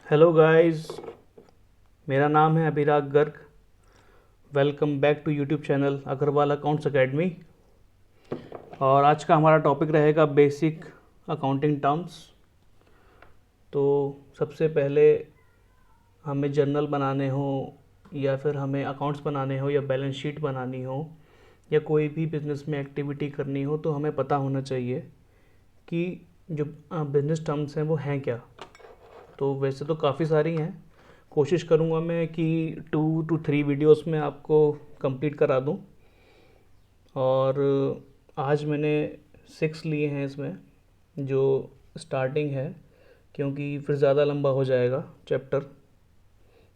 Hello guys, मेरा नाम है Abhirag Garg. Welcome back to YouTube channel Agarwal accounts academy. और आज का हमारा टॉपिक रहेगा बेसिक अकाउंटिंग टर्म्स। तो सबसे पहले हमें जर्नल बनाने हो या फिर हमें अकाउंट्स बनाने हो या बैलेंस शीट बनानी हो या कोई भी बिज़नेस में एक्टिविटी करनी हो तो हमें पता होना चाहिए कि जो बिज़नेस टर्म्स हैं वो हैं क्या। तो वैसे तो काफ़ी सारी हैं, कोशिश करूँगा मैं कि 2 to 3 वीडियोस में आपको कंप्लीट करा दूँ। और आज मैंने 6 लिए हैं इसमें, जो स्टार्टिंग है, क्योंकि फिर ज़्यादा लंबा हो जाएगा चैप्टर,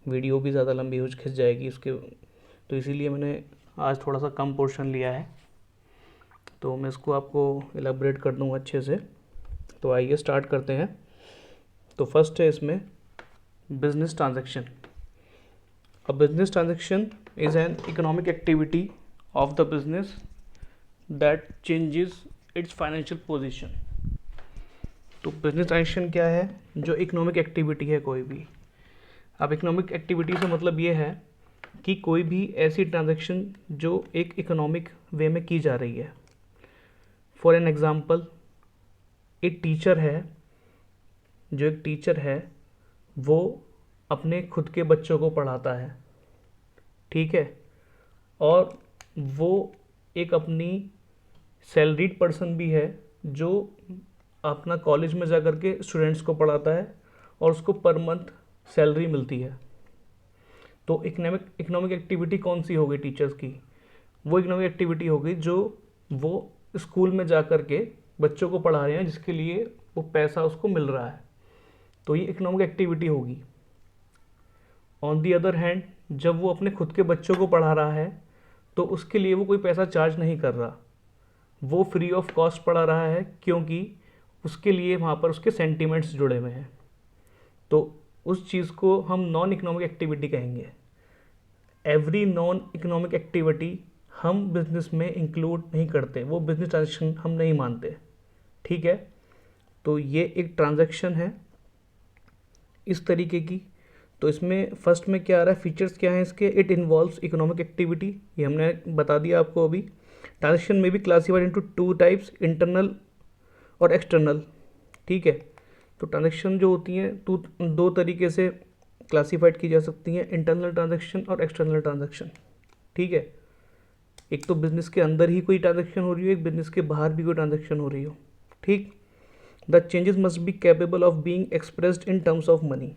वीडियो भी ज़्यादा लंबी हो खिंच जाएगी उसके। तो इसीलिए मैंने आज थोड़ा सा कम पोर्शन लिया है, तो मैं इसको आपको एलाबरेट कर दूँगा अच्छे से। तो आइए स्टार्ट करते हैं। तो फर्स्ट है इसमें business transaction. A business transaction is an economic activity of the business that changes its financial position। तो बिजनेस ट्रांजेक्शन क्या है? जो इकोनॉमिक एक्टिविटी है कोई भी। अब इकोनॉमिक एक्टिविटी से मतलब ये है कि कोई भी ऐसी ट्रांजैक्शन जो एक इकोनॉमिक वे में की जा रही है। फॉर एन एग्जांपल, एक टीचर है, जो एक टीचर है वो अपने खुद के बच्चों को पढ़ाता है, ठीक है, और वो एक अपनी सैलरीड पर्सन भी है जो अपना कॉलेज में जा कर के स्टूडेंट्स को पढ़ाता है और उसको पर मंथ सैलरी मिलती है। तो इकोनॉमिक एक्टिविटी कौन सी हो गई टीचर्स की? वो इकोनॉमिक एक्टिविटी हो गई जो वो स्कूल में जा कर के बच्चों को पढ़ा रहे हैं, जिसके लिए वो पैसा उसको मिल रहा है। तो ये इकोनॉमिक एक्टिविटी होगी। ऑन दी अदर हैंड, जब वो अपने खुद के बच्चों को पढ़ा रहा है तो उसके लिए वो कोई पैसा चार्ज नहीं कर रहा, वो फ्री ऑफ कॉस्ट पढ़ा रहा है, क्योंकि उसके लिए वहाँ पर उसके सेंटिमेंट्स जुड़े हुए हैं। तो उस चीज़ को हम नॉन इकोनॉमिक एक्टिविटी कहेंगे। एवरी नॉन इकोनॉमिक एक्टिविटी हम बिजनेस में इंक्लूड नहीं करते, वो बिजनेस ट्रांजेक्शन हम नहीं मानते, ठीक है। तो ये एक ट्रांजैक्शन है इस तरीके की। तो इसमें फर्स्ट में क्या आ रहा है, फीचर्स क्या हैं इसके? इट इन्वॉल्व्स इकोनॉमिक एक्टिविटी, ये हमने बता दिया आपको अभी। ट्रांजैक्शन में भी क्लासीफाइड इनटू 2 टाइप्स, इंटरनल और एक्सटर्नल, ठीक है। तो ट्रांजैक्शन जो होती हैं दो तरीके से क्लासीफाइड की जा सकती हैं, इंटरनल ट्रांजैक्शन और एक्सटर्नल ट्रांजैक्शन, ठीक है। एक तो बिजनेस के अंदर ही कोई ट्रांजैक्शन हो रही हो, एक बिजनेस के बाहर भी कोई ट्रांजैक्शन हो रही हो, ठीक। The changes must be capable of being expressed in terms of money.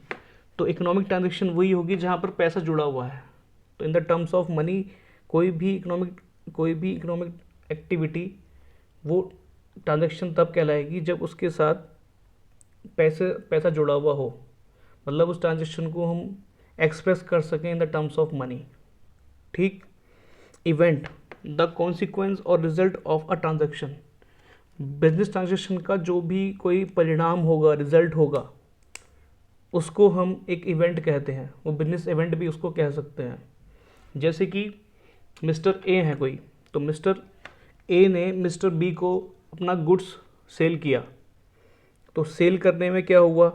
तो इकोनॉमिक ट्रांजैक्शन वही होगी जहाँ पर पैसा जुड़ा हुआ है। तो in the terms of money कोई भी इकोनॉमिक एक्टिविटी वो ट्रांजैक्शन तब कहलाएगी जब उसके साथ पैसा जुड़ा हुआ हो, मतलब उस ट्रांजैक्शन को हम एक्सप्रेस कर सकें in the terms of money, ठीक। इवेंट, द कॉन्सिक्वेंस और result of a transaction. Business transaction का जो भी कोई परिणाम होगा, रिजल्ट होगा, उसको हम एक इवेंट कहते हैं। वो बिजनेस इवेंट भी उसको कह सकते हैं। जैसे कि मिस्टर ए है कोई, तो मिस्टर ए ने मिस्टर बी को अपना गुड्स सेल किया। तो सेल करने में क्या हुआ,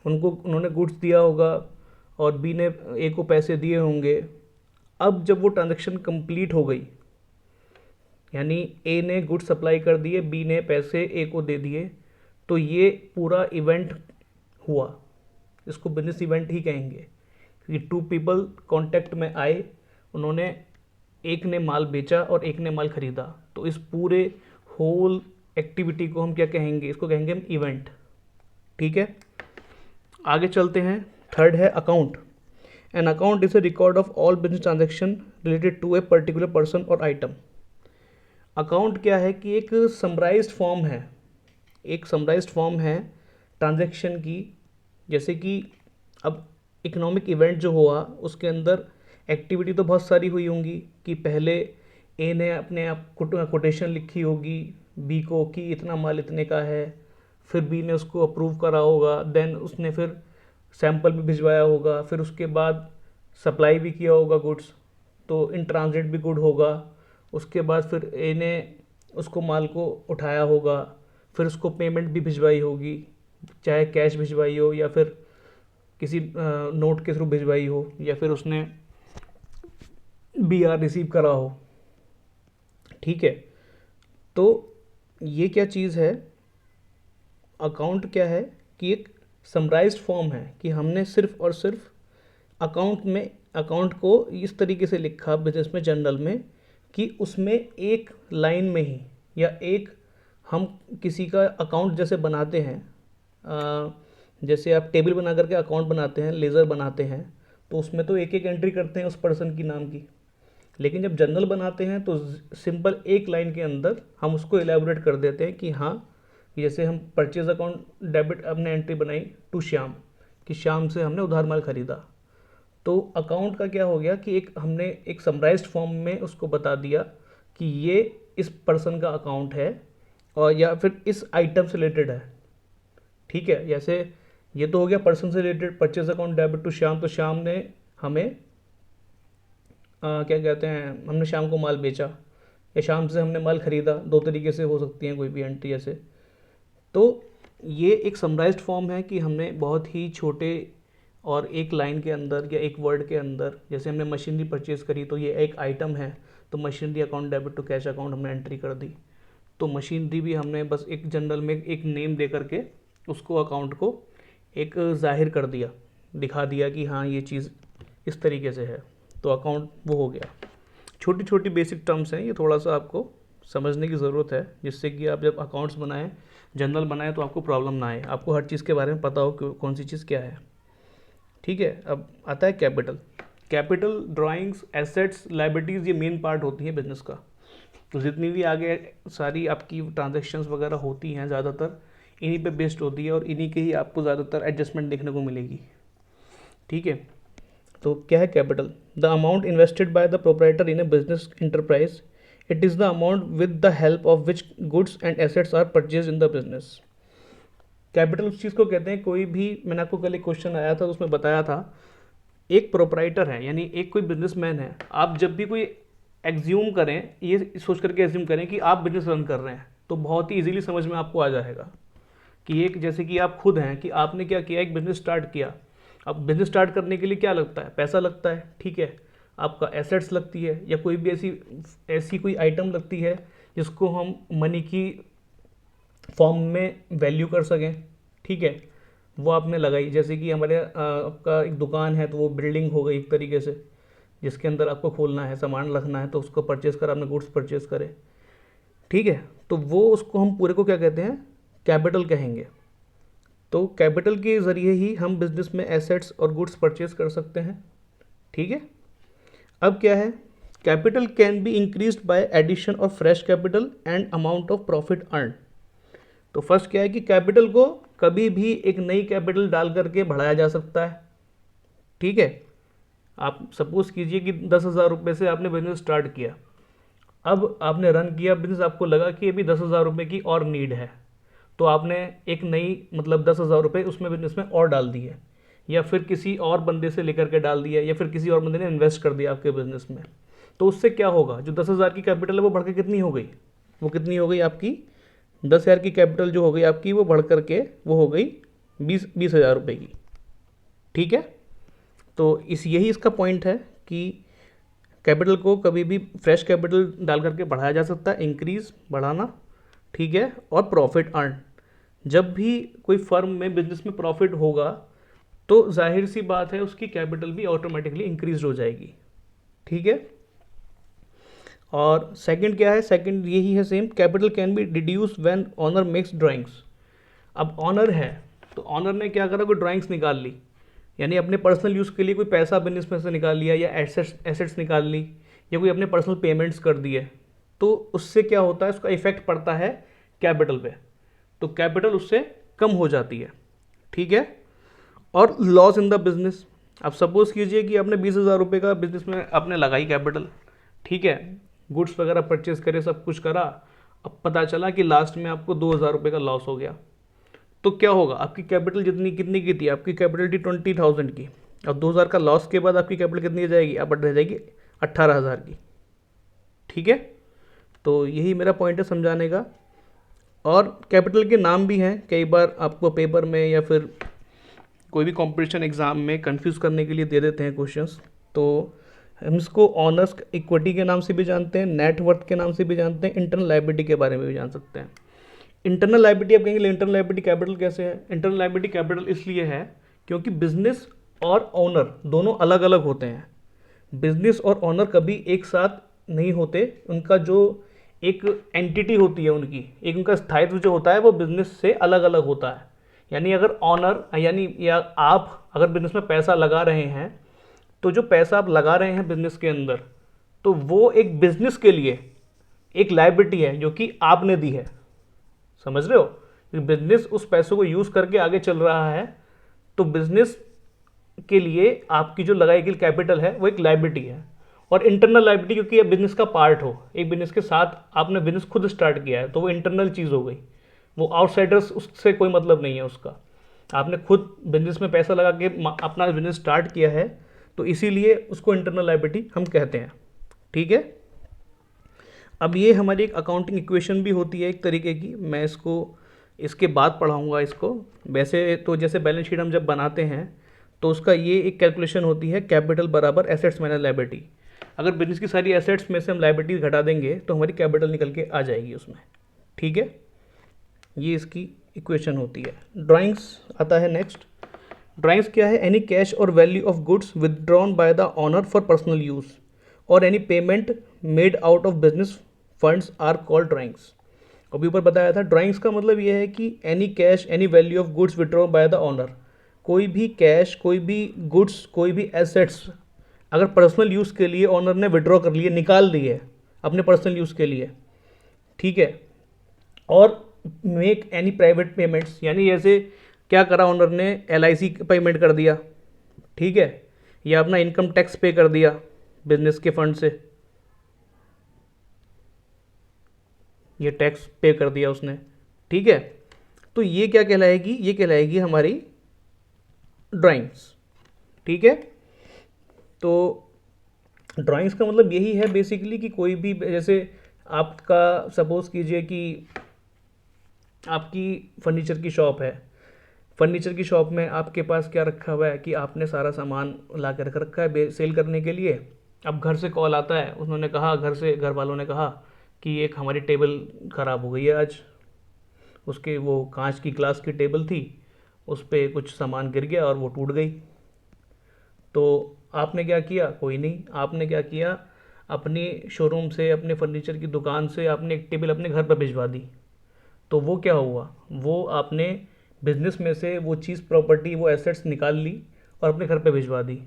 उन्होंने गुड्स दिया होगा और बी ने ए को पैसे दिए होंगे। अब जब वो ट्रांजैक्शन कंप्लीट हो गई, यानी ए ने गुड्स सप्लाई कर दिए, बी ने पैसे ए को दे दिए, तो ये पूरा इवेंट हुआ। इसको बिजनेस इवेंट ही कहेंगे, क्योंकि 2 पीपल कांटेक्ट में आए, उन्होंने, एक ने माल बेचा और एक ने माल खरीदा। तो इस पूरे होल एक्टिविटी को हम क्या कहेंगे? इसको कहेंगे हम इवेंट, ठीक है। आगे चलते हैं। थर्ड है account. An account is a record of all business transaction related to a particular person और आइटम। अकाउंट क्या है कि एक समराइज्ड फॉर्म है, एक समराइज्ड फॉर्म है ट्रांजैक्शन की। जैसे कि अब इकोनॉमिक इवेंट जो हुआ उसके अंदर एक्टिविटी तो बहुत सारी हुई होंगी, कि पहले ए ने अपने आप कोटेशन लिखी होगी बी को कि इतना माल इतने का है, फिर बी ने उसको अप्रूव करा होगा, देन उसने फिर सैंपल भी भिजवाया होगा, फिर उसके बाद सप्लाई भी किया होगा गुड्स, तो इन ट्रांजिट भी गुड होगा। उसके बाद फिर ए ने उसको माल को उठाया होगा, फिर उसको पेमेंट भी भिजवाई होगी, चाहे कैश भिजवाई हो या फिर किसी नोट के थ्रू भिजवाई हो, या फिर उसने BR रिसीव करा हो। ठीक है, तो ये क्या चीज़ है, अकाउंट क्या है कि एक समराइज्ड फॉर्म है कि हमने सिर्फ और सिर्फ अकाउंट को इस तरीके से लिखा बिजनेस में जनरल में कि उसमें एक लाइन में ही, या एक हम किसी का अकाउंट जैसे बनाते हैं, जैसे आप टेबल बना करके अकाउंट बनाते हैं, लेज़र बनाते हैं, तो उसमें तो एक एक एंट्री करते हैं उस पर्सन की नाम की। लेकिन जब जनरल बनाते हैं तो सिंपल एक लाइन के अंदर हम उसको एलेबोरेट कर देते हैं कि हाँ, जैसे हम परचेज अकाउंट डेबिट हमने एंट्री बनाई टू श्याम, कि श्याम से हमने उधार माल खरीदा। तो अकाउंट का क्या हो गया कि एक हमने एक समराइज्ड फॉर्म में उसको बता दिया कि ये इस पर्सन का अकाउंट है, और या फिर इस आइटम से रिलेटेड है। ठीक है, जैसे ये तो हो गया पर्सन से related, purchase account debit to Shyam, तो श्याम ने हमें क्या कहते हैं, हमने शाम को माल बेचा या शाम से हमने माल खरीदा, दो तरीके से हो सकती हैं कोई भी एंट्री ऐसे। तो ये एक समराइज्ड फॉर्म है कि हमने बहुत ही छोटे और एक लाइन के अंदर या एक वर्ड के अंदर, जैसे हमने मशीनरी परचेज करी तो ये एक आइटम है, तो machinery account debit to cash account हमने एंट्री कर दी। तो मशीनरी भी हमने बस एक जनरल में एक नेम दे करके उसको अकाउंट को एक जाहिर कर दिया, दिखा दिया कि हाँ ये चीज़ इस तरीके से है, तो अकाउंट वो हो गया। छोटी छोटी बेसिक टर्म्स हैं, ये थोड़ा सा आपको समझने की ज़रूरत है, जिससे कि आप जब अकाउंट्स बनाएं, जनरल बनाएं, तो आपको प्रॉब्लम ना आए, आपको हर चीज़ के बारे में पता हो कि कौन सी चीज़ क्या है। ठीक है, अब आता है capital. Capital, drawings, assets, liabilities, ये मेन पार्ट होती है बिजनेस का। तो जितनी भी आगे सारी आपकी ट्रांजेक्शन्स वगैरह होती हैं, ज़्यादातर इन्हीं पे बेस्ड होती है, और इन्हीं के ही आपको ज़्यादातर एडजस्टमेंट देखने को मिलेगी। ठीक है, तो क्या है capital? The amount invested by the proprietor in a business enterprise, it is the amount with the help of which goods and assets are purchase in the business. Capital उस चीज़ को कहते हैं, कोई भी, मैंने आपको कल एक क्वेश्चन आया था तो उसमें बताया था, एक प्रोप्राइटर है यानी एक कोई बिजनेसमैन है, आप जब भी कोई एग्ज्यूम करें, ये सोच करके एज्यूम करें कि आप बिजनेस रन कर रहे हैं, तो बहुत ही इजीली समझ में आपको आ जाएगा कि एक, जैसे कि आप खुद हैं कि आपने क्या किया, एक बिजनेस स्टार्ट किया। अब बिजनेस स्टार्ट करने के लिए क्या लगता है? पैसा लगता है। ठीक है, आपका एसेट्स लगती है, या कोई भी ऐसी कोई आइटम लगती है जिसको हम मनी की फॉर्म में वैल्यू कर सकें। ठीक है, वो आपने लगाई, जैसे कि हमारे आपका एक दुकान है तो वो बिल्डिंग हो गई एक तरीके से, जिसके अंदर आपको खोलना है, सामान रखना है, तो उसको परचेज़ करा आपने, गुड्स परचेज़ करे। ठीक है, तो वो उसको हम पूरे को क्या कहते हैं? कैपिटल कहेंगे। तो कैपिटल के ज़रिए ही हम बिजनेस में एसेट्स और गुड्स परचेज कर सकते हैं। ठीक है, अब क्या है, capital can be increased by addition of fresh capital and amount of profit earn. तो फर्स्ट क्या है कि कैपिटल को कभी भी एक नई कैपिटल डाल करके बढ़ाया जा सकता है। ठीक है, आप सपोज कीजिए कि 10,000 रुपये से आपने बिजनेस स्टार्ट किया, अब आपने रन किया बिजनेस, आपको लगा कि अभी 10,000 रुपये की और नीड है, तो आपने एक नई, मतलब 10,000 रुपये उसमें बिजनेस में और डाल दिए, या फिर किसी और बंदे से लेकर के डाल दिया, या फिर किसी और बंदे ने इन्वेस्ट कर दिया आपके बिजनेस में। तो उससे क्या होगा, जो 10,000 की कैपिटल है वो बढ़ के कितनी हो गई? वो कितनी हो गई आपकी? 10,000 की कैपिटल जो हो गई आपकी, वो बढ़ करके वो हो गई 20,000 रुपये की। ठीक है, तो यही इसका पॉइंट है कि कैपिटल को कभी भी फ्रेश कैपिटल डाल करके बढ़ाया जा सकता है, इंक्रीज, बढ़ाना। ठीक है, और प्रॉफिट अर्न, जब भी कोई फर्म में बिजनेस में प्रॉफिट होगा तो जाहिर सी बात है उसकी कैपिटल भी ऑटोमेटिकली इंक्रीज हो जाएगी। ठीक है, और सेकंड क्या है? सेकंड यही है same, capital can be deduce when owner makes drawings. अब ऑनर है तो ऑनर ने क्या करा, कोई ड्राइंग्स निकाल ली, यानी अपने पर्सनल यूज़ के लिए कोई पैसा बिजनेस में से निकाल लिया, या एसेट्स निकाल ली, या कोई अपने पर्सनल पेमेंट्स कर दिए, तो उससे क्या होता है, उसका इफेक्ट पड़ता है कैपिटल पे, तो कैपिटल उससे कम हो जाती है। ठीक है, और लॉस इन द बिजनेस, अब सपोज कीजिए कि आपने 20,000 रुपये का बिजनेस में आपने लगाई कैपिटल। ठीक है, गुड्स वगैरह परचेज करे, सब कुछ करा, अब पता चला कि लास्ट में आपको 2,000 रुपये का लॉस हो गया, तो क्या होगा, आपकी कैपिटल जितनी कितनी की थी, आपकी कैपिटल थी 20,000 की, और 2,000 का लॉस के बाद आपकी कैपिटल कितनी रह जाएगी? अब रह जाएगी 18,000 की। ठीक है, तो यही मेरा पॉइंट है समझाने का। और कैपिटल के नाम भी हैं, कई बार आपको पेपर में या फिर कोई भी कंपटीशन एग्ज़ाम में कंफ्यूज करने के लिए दे देते हैं क्वेश्चंस। तो हम इसको ऑनर्स इक्विटी के नाम से भी जानते हैं, नेट वर्थ के नाम से भी जानते हैं, इंटरनल लायबिलिटी के बारे में भी जान सकते हैं। इंटरनल लायबिलिटी आप कहेंगे इंटरनल लायबिलिटी कैपिटल कैसे है? इंटरनल लायबिलिटी कैपिटल इसलिए है क्योंकि बिजनेस और ओनर दोनों अलग अलग होते हैं। बिजनेस और ओनर कभी एक साथ नहीं होते, उनका जो एक एंटिटी होती है उनकी, एक उनका स्थायित्व जो होता है वो बिजनेस से अलग अलग होता है। यानी अगर ऑनर यानी या आप अगर बिजनेस में पैसा लगा रहे हैं, तो जो पैसा आप लगा रहे हैं बिजनेस के अंदर, तो वो एक बिजनेस के लिए एक लायबिलिटी है जो कि आपने दी है। समझ रहे हो? बिजनेस उस पैसों को यूज़ करके आगे चल रहा है, तो बिजनेस के लिए आपकी जो लगाई गई कैपिटल है वो एक लायबिलिटी है। और इंटरनल लायबिलिटी क्योंकि ये बिजनेस का पार्ट हो, एक बिजनेस के साथ आपने बिजनेस खुद स्टार्ट किया है, तो वो इंटरनल चीज़ हो गई, वो आउटसाइडर्स उससे कोई मतलब नहीं है उसका। आपने खुद बिजनेस में पैसा लगा के अपना बिजनेस स्टार्ट किया है, तो इसीलिए उसको इंटरनल लायबिलिटी हम कहते हैं। ठीक है, अब ये हमारी एक अकाउंटिंग इक्वेशन भी होती है एक तरीके की, मैं इसको इसके बाद पढ़ाऊँगा इसको। वैसे तो जैसे बैलेंस शीट हम जब बनाते हैं तो उसका ये एक कैलकुलेशन होती है, कैपिटल बराबर एसेट्स माइनस लायबिलिटी। अगर बिजनेस की सारी एसेट्स में से हम लायबिलिटी घटा देंगे तो हमारी कैपिटल निकल के आ जाएगी उसमें। ठीक है, ये इसकी इक्वेशन होती है। ड्राइंग्स आता है नेक्स्ट। ड्राइंग्स क्या है? एनी कैश और value of goods withdrawn by the owner for personal use और any payment made out of business funds are called drawings. अभी ऊपर बताया था, ड्राइंग्स का मतलब ये है कि any cash any value of goods withdrawn by the owner, कोई भी कैश, कोई भी गुड्स, कोई भी एसेट्स अगर पर्सनल यूज़ के लिए ऑनर ने विड्रॉ कर लिए, निकाल दिए अपने पर्सनल यूज़ के लिए, ठीक है, और मेक एनी प्राइवेट पेमेंट्स, यानी जैसे क्या करा ऑनर ने, LIC पेमेंट कर दिया, ठीक है, या अपना इनकम टैक्स पे कर दिया बिजनेस के फंड से, ये टैक्स पे कर दिया उसने, ठीक है, तो ये क्या कहलाएगी? ये कहलाएगी हमारी ड्राइंग्स। ठीक है, तो ड्राइंग्स का मतलब यही है बेसिकली कि कोई भी, जैसे आपका सपोज कीजिए कि आपकी फर्नीचर की शॉप है, फर्नीचर की शॉप में आपके पास क्या रखा हुआ है कि आपने सारा सामान ला के रख रखा है सेल करने के लिए। अब घर से कॉल आता है, उन्होंने कहा, घर वालों ने कहा कि एक हमारी टेबल ख़राब हो गई है आज, उसके वो कांच की ग्लास की टेबल थी, उस पर कुछ सामान गिर गया और वो टूट गई। तो आपने क्या किया? कोई नहीं, आपने क्या किया, अपनी शोरूम से, अपने फर्नीचर की दुकान से आपने एक टेबल अपने घर पर भिजवा दी। तो वो क्या हुआ, वो आपने बिजनेस में से वो चीज़, प्रॉपर्टी, वो एसेट्स निकाल ली और अपने घर पे भिजवा दी,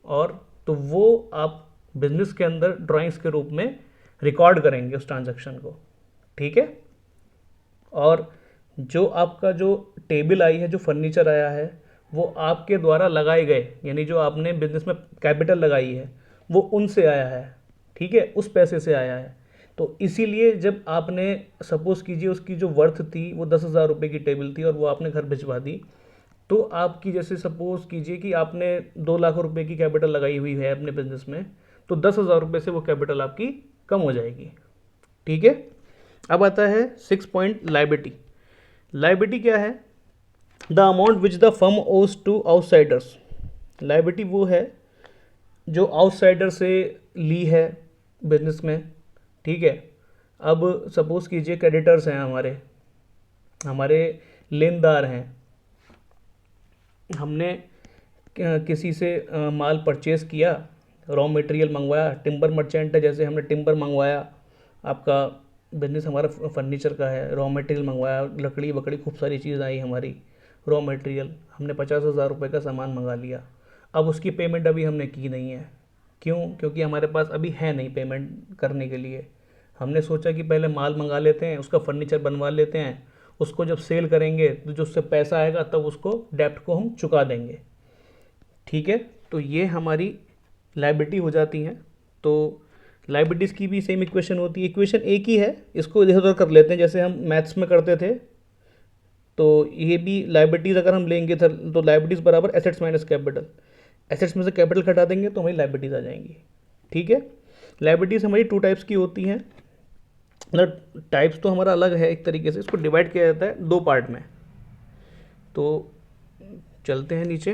और तो वो आप बिजनेस के अंदर ड्राइंग्स के रूप में रिकॉर्ड करेंगे उस ट्रांजैक्शन को। ठीक है, और जो आपका जो टेबल आई है, जो फर्नीचर आया है, वो आपके द्वारा लगाए गए, यानी जो आपने बिजनेस में कैपिटल लगाई है वो उनसे आया है, ठीक है, उस पैसे से आया है। तो इसीलिए जब आपने, सपोज़ कीजिए उसकी जो वर्थ थी वो 10,000 रुपये की टेबल थी और वो आपने घर भिजवा दी, तो आपकी, जैसे सपोज़ कीजिए कि आपने 2 लाख रुपए की कैपिटल लगाई हुई है अपने बिजनेस में, तो 10,000 रुपये से वो कैपिटल आपकी कम हो जाएगी। ठीक है, अब आता है 6 पॉइंट लायबिलिटी। लायबिलिटी क्या है? The amount which the firm ओज टू आउटसाइडर्स। लायबिलिटी वो है जो आउटसाइडर से ली है बिजनेस में, ठीक है। अब सपोज़ कीजिए क्रेडिटर्स हैं, हमारे लेनदार हैं, हमने किसी से माल परचेज़ किया, रॉ मटेरियल मंगवाया, टिम्बर मर्चेंट है, जैसे हमने टिम्बर मंगवाया, आपका बिजनेस हमारा फर्नीचर का है, रॉ मटेरियल मंगवाया, लकड़ी वकड़ी खूब सारी चीज़ आई हमारी, रॉ मटेरियल, हमने 50,000 रुपये का सामान मंगा लिया। अब उसकी पेमेंट अभी हमने की नहीं है, क्यों? क्योंकि हमारे पास अभी है नहीं पेमेंट करने के लिए। हमने सोचा कि पहले माल मंगा लेते हैं, उसका फर्नीचर बनवा लेते हैं, उसको जब सेल करेंगे तो जो उससे पैसा आएगा तब उसको डेप्ट को हम चुका देंगे। ठीक है, तो ये हमारी लायबिलिटी हो जाती हैं। तो लायबिलिटीज़ की भी सेम इक्वेशन होती है, इक्वेशन एक ही है, इसको इधर उधर कर लेते हैं जैसे हम मैथ्स में करते थे। तो ये भी लायबिलिटीज़ अगर हम लेंगे तो लायबिलिटीज़ बराबर एसेट्स माइनस कैपिटल, एसेट्स में से कैपिटल घटा देंगे तो हमारी लायबिलिटीज़ आ जाएंगी। ठीक है, लायबिलिटीज़ हमारी 2 टाइप्स की होती हैं, मतलब टाइप्स तो हमारा अलग है एक तरीके से, इसको डिवाइड किया जाता है 2 पार्ट में। तो चलते हैं नीचे।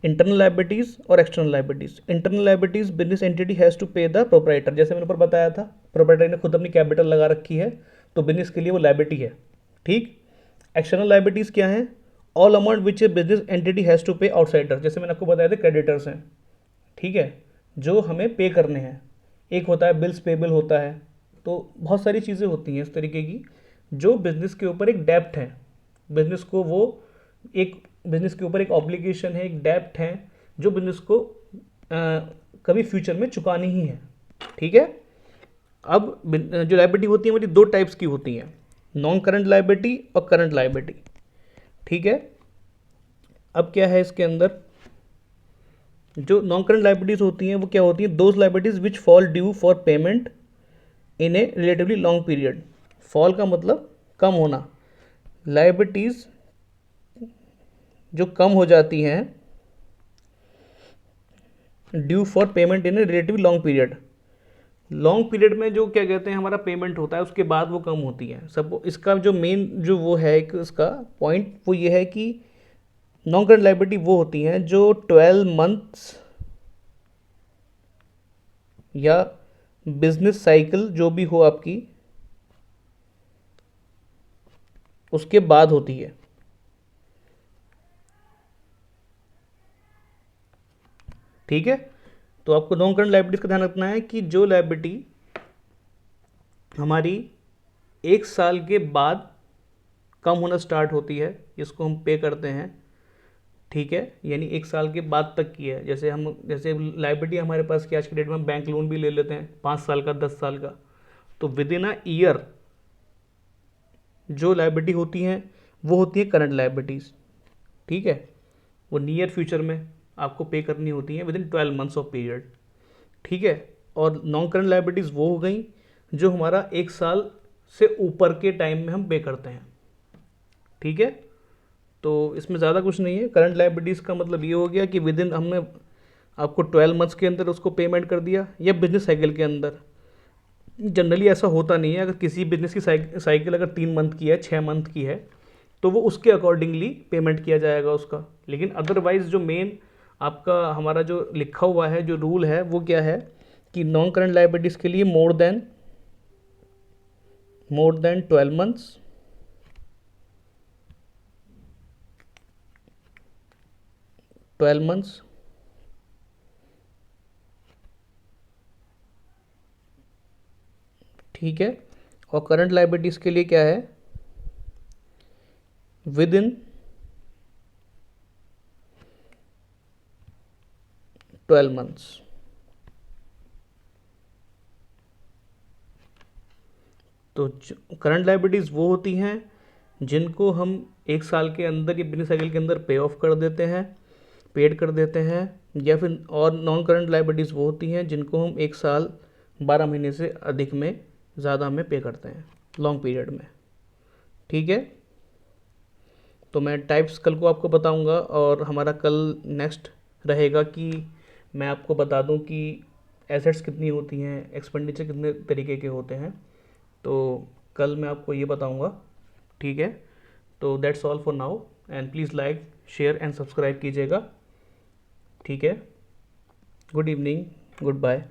इंटरनल लाइबिलिटीज़ और external liabilities. Internal liabilities business entity has to pay the proprietor, जैसे मैंने ऊपर बताया था, प्रोपराइटर ने खुद अपनी कैपिटल लगा रखी है तो बिजनेस के लिए वो लाइबिलिटी है, ठीक। एक्सटर्नल लाइबिलिटीज़ क्या है? All amount which a business entity has to pay outsider, जैसे मैंने आपको बताया था क्रेडिटर्स हैं, ठीक है, जो हमें पे करने हैं। एक होता है बिल्स पेबल होता है, तो बहुत सारी चीज़ें होती हैं इस तरीके की जो बिजनेस के ऊपर एक डेप्ट है, बिजनेस को वो एक बिजनेस के ऊपर एक ऑब्लिगेशन है, एक डेप्ट है जो बिजनेस को कभी फ्यूचर में चुकानी ही है, ठीक है। अब जो लाइबिलिटी होती है मेरी दो टाइप्स की होती हैं, नॉन करंट लाइबिलिटी और करंट लाइबिलिटी, ठीक है। अब क्या है इसके अंदर, जो नॉन करंट लाइबिलिटीज होती हैं वो क्या होती हैं? Those liabilities which fall due for payment in A relatively long period. Fall का मतलब कम होना, लाइबिलिटीज जो कम हो जाती हैं due for payment in A relatively long period. Long period में जो क्या कहते हैं हमारा पेमेंट होता है उसके बाद वो कम होती है सब। इसका जो मेन जो वो है एक इसका पॉइंट वो ये है कि नॉन करंट लाइबिलिटी वो होती हैं जो 12 मंथ्स या बिजनेस साइकिल जो भी हो आपकी उसके बाद होती है, ठीक है। तो आपको नॉन करंट लाइबिलिटीज का ध्यान रखना है कि जो लाइबिलिटी हमारी 1 साल के बाद कम होना स्टार्ट होती है इसको हम पे करते हैं, ठीक है, यानी 1 साल के बाद तक की है। जैसे लाइबिलिटी हमारे पास की आज की डेट में हम बैंक लोन भी ले लेते हैं 5 साल का 10 साल का, तो विद इन अ ईयर जो लाइबिलिटी होती हैं वो होती है करंट लाइबिलिटीज़, ठीक है। वो नियर फ्यूचर में आपको पे करनी होती है with in 12 months of period, ठीक है। और नॉन करंट लाइबिलिटीज़ वो हो गई जो हमारा 1 साल से ऊपर के टाइम में हम पे करते हैं, ठीक है। तो इसमें ज़्यादा कुछ नहीं है। करंट लाइबिलिटीज़ का मतलब ये हो गया कि विद इन हमने आपको 12 मंथ्स के अंदर उसको पेमेंट कर दिया या बिजनेस साइकिल के अंदर। जनरली ऐसा होता नहीं है, अगर किसी बिजनेस की साइकिल अगर 3 मंथ की है 6 मंथ की है तो वो उसके अकॉर्डिंगली पेमेंट किया जाएगा उसका। लेकिन अदरवाइज जो मेन आपका हमारा जो लिखा हुआ है जो रूल है वो क्या है कि नॉन करंट लाइबिलिटीज़ के लिए मोर देन 12 मंथ्स ठीक है। और करंट लाइबिलिटीज़ के लिए क्या है? With in 12 months. तो करंट लाइबिलिटीज़ वो होती हैं जिनको हम 1 साल के अंदर या बिजनेस साइकिल के अंदर पे ऑफ कर देते हैं, पेड कर देते हैं, या फिर और नॉन करंट लाइबिलिटीज़ वो होती हैं जिनको हम 1 साल 12 महीने से अधिक में ज़्यादा में पे करते हैं लॉन्ग पीरियड में, ठीक है। तो मैं टाइप्स कल को आपको बताऊंगा और हमारा कल नेक्स्ट रहेगा कि मैं आपको बता दूं कि एसेट्स कितनी होती हैं, एक्सपेंडिचर कितने तरीके के होते हैं, तो कल मैं आपको ये बताऊंगा, ठीक है। तो that's all for now and please like share and subscribe कीजिएगा, ठीक है। Good evening, good bye.